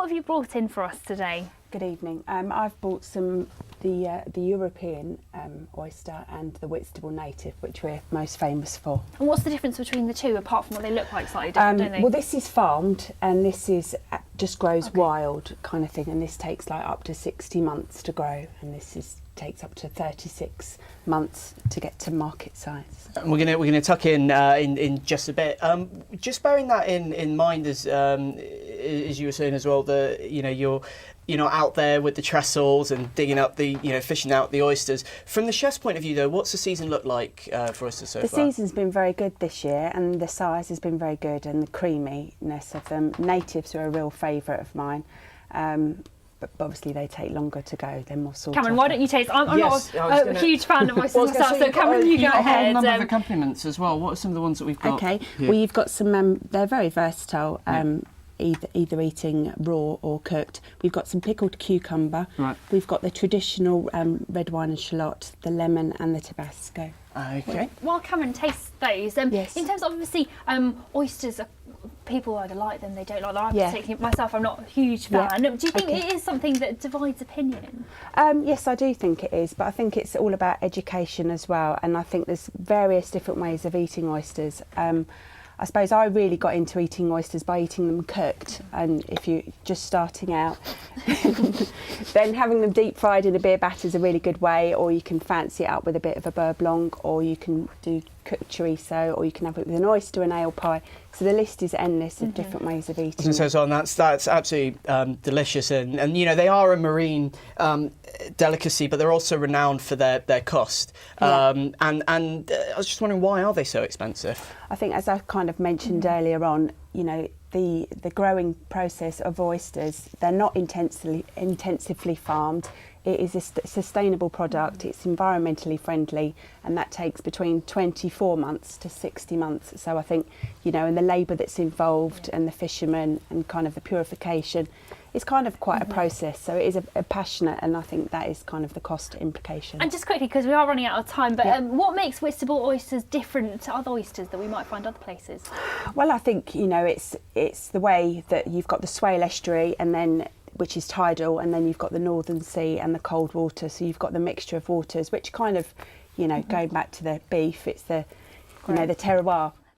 what have you brought in for us today? Good evening. I've bought some the European oyster and the Whitstable native, which we're most famous for. And what's the difference between the two, apart from what they look like slightly different, don't they? Well, this is farmed and this is just grows wild kind of thing, and this takes like up to 60 months to grow, and this takes up to 36 months to get to market size. And we're gonna tuck in just a bit. Just bearing that in mind, as you were saying as well, you're not out there with the trestles and digging up fishing out the oysters. From the chef's point of view, though, what's the season look like for oysters so far? The season's been very good this year, and the size has been very good, and the creaminess of them. Natives are a real favourite of mine. But obviously they take longer to go. They're more sought Cameron, why don't you taste? I'm not a huge fan of oysters myself, so Cameron, you go ahead. A whole number of accompaniments as well. What are some of the ones that we've got? Okay, here? well, you've got some. They're very versatile. Either eating raw or cooked. We've got some pickled cucumber. Right. We've got the traditional red wine and shallot, the lemon and the Tabasco. Okay. While Cameron tastes those, yes. In terms of obviously oysters, people either like them, they don't like them. I particularly myself, I'm not a huge fan. Do you think it is something that divides opinion? Yes, I do think it is, but I think it's all about education as well, and I think there's various different ways of eating oysters. I suppose I really got into eating oysters by eating them cooked, and if you're just starting out, then having them deep fried in a beer batter is a really good way, or you can fancy it up with a bit of a beurre blanc, or you can do cooked chorizo, or you can have it with an oyster and ale pie. So the list is endless of different ways of eating. That's absolutely delicious, and they are a marine delicacy, but they're also renowned for their cost. And I was just wondering, why are they so expensive? I think, as I kind of mentioned earlier on, the growing process of oysters, they're not intensively farmed. It is a sustainable product, it's environmentally friendly, and that takes between 24 months to 60 months. So I think, and the labour that's involved and the fishermen and kind of the purification, it's kind of quite a process. So it is a passionate, and I think that is kind of the cost implication. And just quickly, because we are running out of time, but what makes Whitstable oysters different to other oysters that we might find other places? Well, I think, it's the way that you've got the Swale estuary, and then which is tidal, and then you've got the Northern Sea and the cold water, so you've got the mixture of waters, which kind of, going back to the beef, it's the, the terroir.